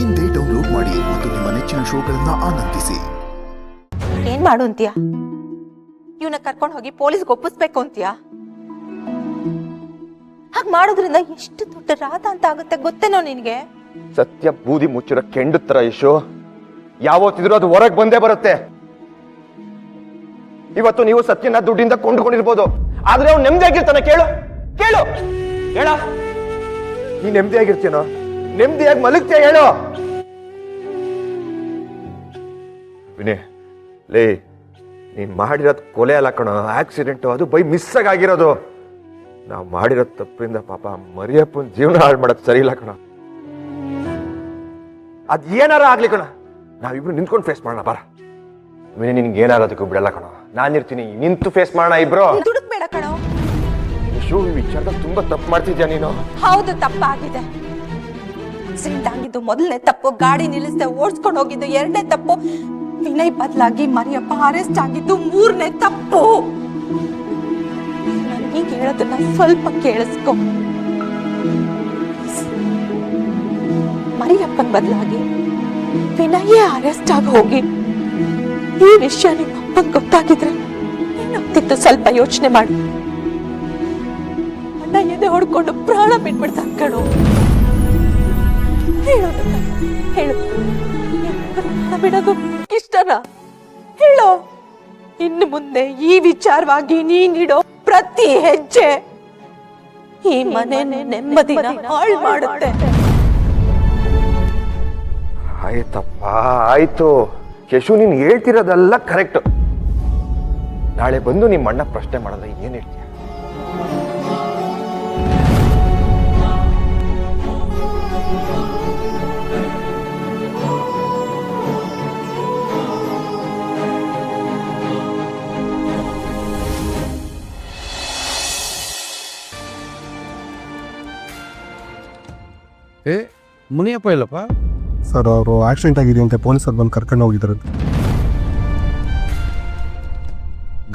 ಇಂದೇ ಡೌನ್ಲೋಡ್ ಮಾಡಿ ಮತ್ತು ನಿಮ್ಮ ನೆಚ್ಚಿನ ಶೋಗಳನ್ನ ಆನಂದಿಸಿ. ಏನ್ ಮಾಡು ಅಂತೀಯ? ಇವನ್ನ ಕರ್ಕೊಂಡು ಹೋಗಿ ಪೊಲೀಸ್ಗೆ ಒಪ್ಪಿಸ್ಬೇಕು ಅಂತೀಯ? ಹಾಗೆ ಮಾಡೋದ್ರಿಂದ ಎಷ್ಟು ದೊಡ್ಡ ರಾಧ ಅಂತ ಆಗುತ್ತೆ ಗೊತ್ತೇನೋ ನಿನ್ಗೆ? ಸತ್ಯ ಬೂದಿ ಮುಚ್ಚಿರೋ ಕೆಂಡು ತರ ಯಶು, ಯಾವತ್ತಿದ್ರು ಅದು ಹೊರಗೆ ಬಂದೇ ಬರುತ್ತೆ. ಇವತ್ತು ನೀವು ಸತ್ಯನ ದುಡ್ಡಿಂದ ಕೊಂಡುಕೊಂಡಿರ್ಬೋದು, ಆದ್ರೆ ಅವ್ನು ನೆಮ್ಮದಿಯಾಗಿರ್ತಾನೆ. ಕೇಳು ಕೇಳು ಹೇಳ, ನೀ ನೆಮ್ಮದಿಯಾಗಿರ್ತೀನೋ? ನೆಮ್ಮದಿಯಾಗಿ ಮಲಗ್ತೀಯ? ಹೇಳು ವಿನಯ್. ಲೇ, ನೀನ್ ಮಾಡಿರೋದು ಕೊಲೆ ಅಲ್ಲ ಕಣೋ, ಆಕ್ಸಿಡೆಂಟು. ಅದು ಬೈ ಮಿಸ್ ಆಗಿರೋದು. ನಾವು ಮಾಡಿರೋ ತಪ್ಪಿಂದ ಪಾಪ ಮರಿಯಪ್ಪನ ಜೀವನ ಹಾಳು ಮಾಡೋದು ಸರಿ ಇಲ್ಲ ಕಣ. ಅದ್ ಏನಾರ ಆಗ್ಲಿ ಕಣ, ನಾವಿಬ್ರು ನಿಂತ್ಕೊಂಡು ಫೇಸ್ ಮಾಡೋಣ. ಬಾರ ವಿನಯ್, ನಿನ್ಗೆ ಏನಾಗೋದಕ್ಕೂ ಬಿಡಲ್ಲ ಕಣ. ನಾನಿರ್ತೀನಿ, ನಿಂತು ಫೇಸ್ ಮಾಡೋಣ ಇಬ್ರು. ದುಡುಕ್ಬೇಡ ಕಣೋ. ಈ ವಿಚಾರದಾಗ ತುಂಬಾ ತಪ್ಪು ಮಾಡ್ತಿದ್ಯಾ ನೀನು. ಹೌದು, ತಪ್ಪಾಗಿದೆ. ಆಕ್ಸಿಡೆಂಟ್ ಆಗಿದ್ದು ಮೊದಲನೇ ತಪ್ಪು, ಗಾಡಿ ನಿಲ್ಲಿಸದೆ ಓಡಿಸ್ಕೊಂಡು ಹೋಗಿದ್ದು ಎರಡನೇ ತಪ್ಪು, ವಿನಯ್ ಬದಲಾಗಿ ಮರಿಯಪ್ಪ ಅರೆಸ್ಟ್ ಆಗಿದ್ದು ಮೂರನೇ ತಪ್ಪು. ಈಗ ಹೇಳೋದನ್ನ ಸ್ವಲ್ಪ ಕೇಳಿಸ್ಕೊ. ಮರಿಯಪ್ಪನ್ ಬದಲಾಗಿ ವಿನಯೇ ಅರೆಸ್ಟ್ ಆಗಿ ಹೋಗಿ ಈ ವಿಷಯ ನಿಮ್ಮ ಅಪ್ಪಂಗೆ ಗೊತ್ತಾಗಿದ್ರೆ ಏನಾಗ್ತಿತ್ತು ಸ್ವಲ್ಪ ಯೋಚನೆ ಮಾಡಿ. ಅಣ್ಣ ಎದೆ ಹೊಡ್ಕೊಂಡು ಪ್ರಾಣ ಬಿಟ್ಬಿಡ್ತಾನೆ ಕಣೋ. ಹೇಳೋದನ್ನ ಹೇಳು, ಬಿಡೋದು ಇಷ್ಟನಾ? ಹೇಳೋ. ಇನ್ನು ಮುಂದೆ ಈ ವಿಚಾರವಾಗಿ ನೀನಿಡೋ ಪ್ರತಿ ಹೆಜ್ಜೆ ಈ ಮನೆನೇ ನೆಮ್ಮದಿನ ಹಾಳು ಮಾಡುತ್ತೆ. ಆಯ್ತಪ್ಪ, ಆಯ್ತು. ಯಶು, ನೀನ್ ಹೇಳ್ತಿರೋದೆಲ್ಲ ಕರೆಕ್ಟ್. ನಾಳೆ ಬಂದು ನಿಮ್ಮ ಅಣ್ಣ ಪ್ರಶ್ನೆ ಮಾಡಿದ್ರೆ ಏನ್ ಹೇಳ್ತೀಯ? ಮುನಿಯಪ್ಪ ಇಲ್ಲಪ್ಪ ಸರ್, ಅವರು ಆಕ್ಸಿಡೆಂಟ್ ಆಗಿದೆಯಂತೆ, ಪೊಲೀಸರು ಬಂದು ಕರ್ಕೊಂಡು ಹೋಗಿದ್ದಾರೆ.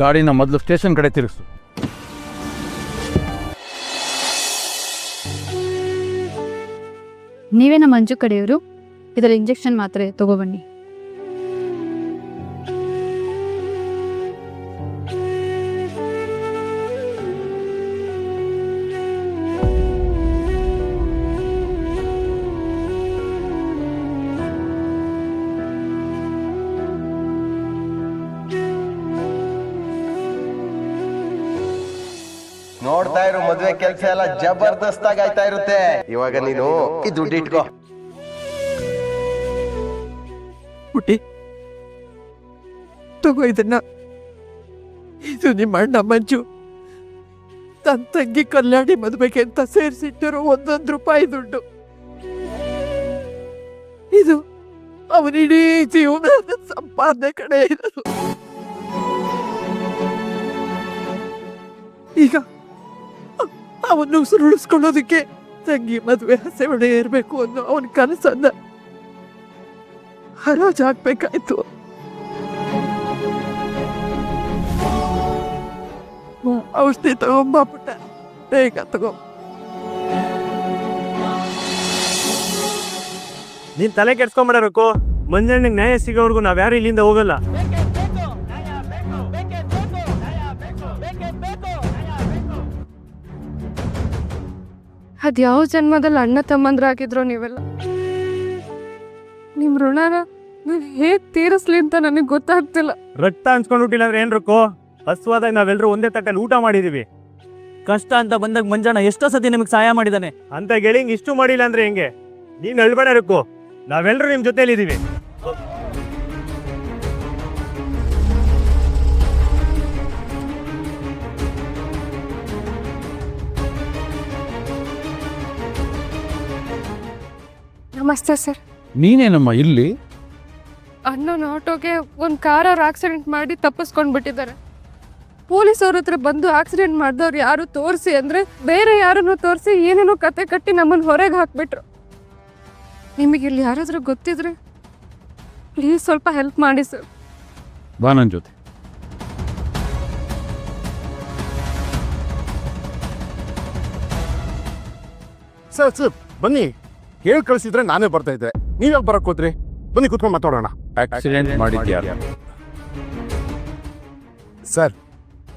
ಗಾಡಿನ ಮೊದಲು ಸ್ಟೇಷನ್ ಕಡೆ ತಿರುಗಿಸು. ನೀವೇನ ಮಂಜು ಕಡೆಯವರು? ಇದರ ಇಂಜೆಕ್ಷನ್ ಮಾತ್ರೆ ತಗೋಬನ್ನಿ. ನೋಡ್ತಾ ಇರೋ ಮದ್ವೆ ಕೆಲಸ ಎಲ್ಲ ಜಬರ್ದಸ್ತ್ ಆಗಿ ಆಯ್ತಾ ಇರುತ್ತೆ. ಇವಾಗ ನೀನು ಈ ದುಡ್ಡು ಇಟ್ಕೋ. ಪುಟಿ, ತಗೋ ಇದನ್ನ. ಇದು ನಿಮ್ಮ ಅಣ್ಣ ಮಂಜು ತನ್ನ ತಂಗಿ ಕಲ್ಯಾಣಿ ಮದುವೆಗೆ ಅಂತ ಸೇರಿಸಿಟ್ಟಿರೋ 1 ರೂಪಾಯಿ ದುಡ್ಡು. ಇದು ಅವನಿಡೀ ಜೀವನದ ಸಂಪಾದನೆ ಕಡೆ ಇರೋದು. ಈಗ ಅವನು ಉಸಿರುಳಿಸ್ಕೊಳ್ಳೋದಕ್ಕೆ ತಂಗಿ ಮದುವೆ ಹಸೆವಣೆ ಇರಬೇಕು ಅನ್ನೋ ಅವನ ಕನಸನ್ನ ಹರಾಜಾಗ್ಬೇಕಾಯ್ತು. ಔಷಧಿ ತಗೊಂಬ ಪುಟ್ಟ, ಬೇಗ ತಗೋ. ನೀನ್ ತಲೆ ಕೆಡ್ಸ್ಕೊಂಬಿಡಬೇಕು. ಮಂಜಣ್ಣಗೆ ನ್ಯಾಯ ಸಿಗೋವರೆಗೂ ನಾವ್ಯಾರು ಇಲ್ಲಿಂದ ಹೋಗಲ್ಲ. ಅದ್ಯಾವ ಜನ್ಮದಲ್ಲಿ ಅಣ್ಣ ತಮ್ಮಂದ್ರಾಗಿದ್ರು ನೀವೆಲ್ಲ. ನಿಮ್ ಋಣನ ನಾನು ಹೇಗ್ ತೀರಿಸ್ಲಿ ಅಂತ ನನಗೆ ಗೊತ್ತಾಗ್ತಿಲ್ಲ. ರಕ್ತ ಹಂಚ್ಕೊಂಡ್ಬಿಟ್ಟಿಲ್ಲ ಅಂದ್ರೆ ಏನ್ರಕ್ಕೋ? ಹಸುವಾದಾಗ ನಾವೆಲ್ಲರೂ ಒಂದೇ ತಟ್ಟಲ್ಲಿ ಊಟ ಮಾಡಿದೀವಿ. ಕಷ್ಟ ಅಂತ ಬಂದಾಗ ಮಂಜಣ್ಣ ಎಷ್ಟೋ ಸತಿ ನಿಮಗೆ ಸಹಾಯ ಮಾಡಿದಾನೆ. ಅಂತ ಗೆಳಿಂಗ್ ಇಷ್ಟು ಮಾಡಿಲ್ಲ ಅಂದ್ರೆ ಹೆಂಗೆ? ನೀನ್ ಅಳ್ಬೇಡ ರಕ್ಕೋ, ನಾವೆಲ್ಲರೂ ನಿಮ್ ಜೊತೆಲಿದ್ದೀವಿ. ನಮಸ್ತೆ ಸರ್. ನೀನೇನಮ್ಮ ಇಲ್ಲಿ? ಅಣ್ಣನ ಆಟೋಗೆ ಒಂದು ಕಾರವ್ರು ಆಕ್ಸಿಡೆಂಟ್ ಮಾಡಿ ತಪ್ಪಿಸ್ಕೊಂಡ್ಬಿಟ್ಟಿದ್ದಾರೆ. ಪೊಲೀಸವ್ರ ಹತ್ರ ಬಂದು ಆಕ್ಸಿಡೆಂಟ್ ಮಾಡಿದವ್ರು ಯಾರು ತೋರಿಸಿ ಅಂದರೆ ಬೇರೆ ಯಾರನ್ನು ತೋರಿಸಿ ಏನೇನೋ ಕತೆ ಕಟ್ಟಿ ನಮ್ಮನ್ನು ಹೊರಗೆ ಹಾಕ್ಬಿಟ್ರು. ನಿಮಗೆ ಇಲ್ಲಿ ಯಾರಾದರೂ ಗೊತ್ತಿದ್ರೆ ಪ್ಲೀಸ್ ಸ್ವಲ್ಪ ಹೆಲ್ಪ್ ಮಾಡಿ ಸರ್. ಬಾ ನನ್ನ ಜೊತೆ. ಸರ್ ಬನ್ನಿ, ಹೇಳಿ ಕಳಿಸಿದ್ರೆ ನಾನೇ ಬರ್ತಾ ಇದ್ದೆ. ನೀವ್ಯಾಕೆ ಬರಕ್ ಹೋದ್ರಿ? ಬನ್ನಿ ಕೂತ್ಕೊಂಡು ಮಾತಾಡೋಣ. ಆಕ್ಸಿಡೆಂಟ್ ಮಾಡಿದ್ಯಾರು? ಸರ್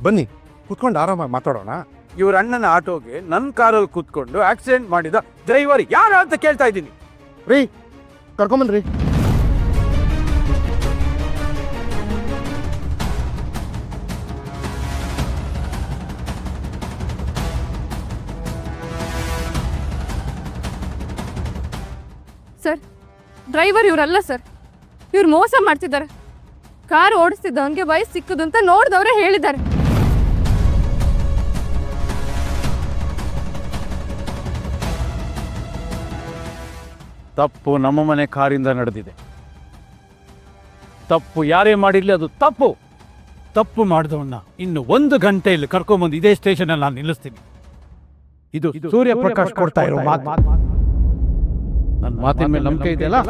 ಬನ್ನಿ ಕೂತ್ಕೊಂಡು ಆರಾಮಾಗಿ ಮಾತಾಡೋಣ. ಇವ್ರ ಅಣ್ಣನ ಆಟೋಗೆ ನನ್ನ ಕಾರಲ್ಲಿ ಕೂತ್ಕೊಂಡು ಆಕ್ಸಿಡೆಂಟ್ ಮಾಡಿದ ಡ್ರೈವರ್ ಯಾರು ಅಂತ ಕೇಳ್ತಾ ಇದ್ದೀನಿ. ರೀ ಕರ್ಕೊಂಬನ್ರಿ. ಸರ್, ಡ್ರೈವರ್ ಇವರಲ್ಲ ಸರ್. ಇವ್ರು ಮೋಸ ಮಾಡ್ತಿದ್ದಾರೆ. ಕಾರ್ ಓಡಿಸ್ತಿದ್ದವನಿಗೆ ವಯಸ್ಸು ಸಿಕ್ಕದು ಅಂತ ನೋಡಿದವರೇ ಹೇಳಿದ್ದಾರೆ. ತಪ್ಪು ನಮ್ಮ ಮನೆ ಕಾರಿಂದ ನಡೆದಿದೆ. ತಪ್ಪು ಯಾರೇ ಮಾಡಿರ್ಲಿ ಅದು ತಪ್ಪು. ತಪ್ಪು ಮಾಡಿದವನ್ನ ಇನ್ನು 1 ಗಂಟೆಯಲ್ಲಿ ಕರ್ಕೊಂಬಂದು ಇದೇ ಸ್ಟೇಷನ್ ಅಲ್ಲಿ ನಾನು ನಿಲ್ಲಿಸ್ತೀನಿ. ಇದು ಸೂರ್ಯಪ್ರಕಾಶ್ ಕೊಡ್ತಾ ಇರೋ ಮಾತು. ನನ್ನ ಮಾತಿನ ಮೇಲೆ ನಂಬಿಕೆ ಇದೆಯಲ್ಲ?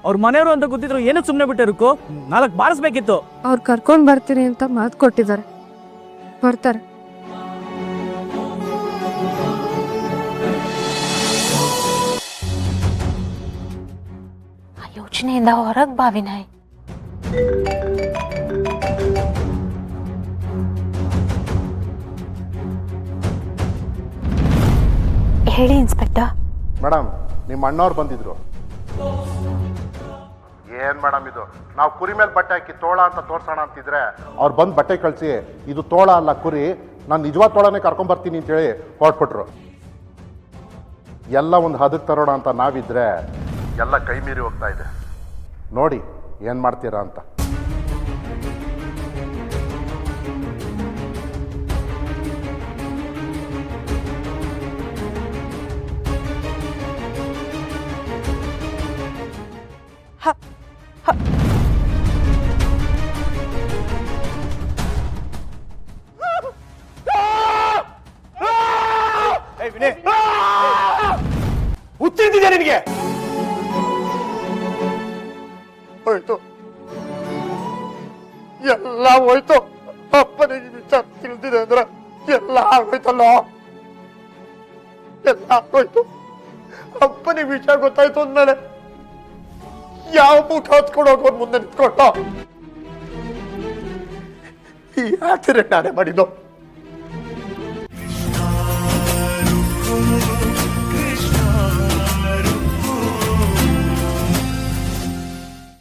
ಅವ್ರ ಮನೆಯವರು ಅಂತ ಗೊತ್ತಿದ್ರು ಏನಕ್ಕೆ ಸುಮ್ಮನೆ ಬಿಟ್ಟಿರಕ್ಕೋ? 4 ಬಾರಿಸ್ಬೇಕಿತ್ತು. ಅವ್ರು ಕರ್ಕೊಂಡು ಬರ್ತೀನಿ ಅಂತ ಮಾತು ಕೊಟ್ಟಿದ್ದಾರೆ. ಬರ್ತಾರೆ. ಯೋಚನೆಯಿಂದ ಹೊರಗೆ ಬಾ ವಿನಯ್. ಹೇಳಿ ಇನ್ಸ್ಪೆಕ್ಟರ್. ಮೇಡಮ್ ನಿಮ್ಮ ಅಣ್ಣವ್ರು ಬಂದಿದ್ರು. ಏನ್ ಮೇಡಮ್ ಇದು? ನಾವು ಕುರಿ ಮೇಲೆ ಬಟ್ಟೆ ಹಾಕಿ ತೋಳ ಅಂತ ತೋರ್ಸೋಣ ಅಂತಿದ್ರೆ ಅವ್ರು ಬಂದು ಬಟ್ಟೆ ಕಳಿಸಿ ಇದು ತೋಳ ಅಲ್ಲ ಕುರಿ, ನಾನು ನಿಜವಾದ ತೋಳನೇ ಕರ್ಕೊಂಬರ್ತೀನಿ ಅಂತೇಳಿ ಹೊರಟ್ಬಿಟ್ರು. ಎಲ್ಲ ಒಂದು ಹದಕ್ಕೆ ತರೋಣ ಅಂತ ನಾವಿದ್ರೆ ಎಲ್ಲ ಕೈ ಮೀರಿ ಹೋಗ್ತಾ ಇದೆ. ನೋಡಿ ಏನು ಮಾಡ್ತೀರಾ ಅಂತ. ಹುಚ್ಚಿದ್ದಿದೆ ನಿನಗೆ? ಹೋಯ್ತು, ಎಲ್ಲ ಹೋಯ್ತು. ಅಪ್ಪನಿಗೆ ವಿಚಾರ ತಿಳಿದಿದೆ ಅಂದ್ರೆ ಎಲ್ಲ ಆಗೋಯ್ತಲ್ಲ, ಎಲ್ಲ ಆಗೋಯ್ತು. ಅಪ್ಪನಿಗೆ ವಿಷಯ ಗೊತ್ತಾಯ್ತು ಅಂದ್ಮೇಲೆ ಯಾವ ಮುಖ ಹತ್ಕೊಂಡು ಹೋಗೋದು ಮುಂದೆ ನಿಂತ್ಕೊಂಡು ಈ ಆಕ್ಸಿಡೆಂಟ್ ನಾನೇ ಮಾಡಿದ್ದು.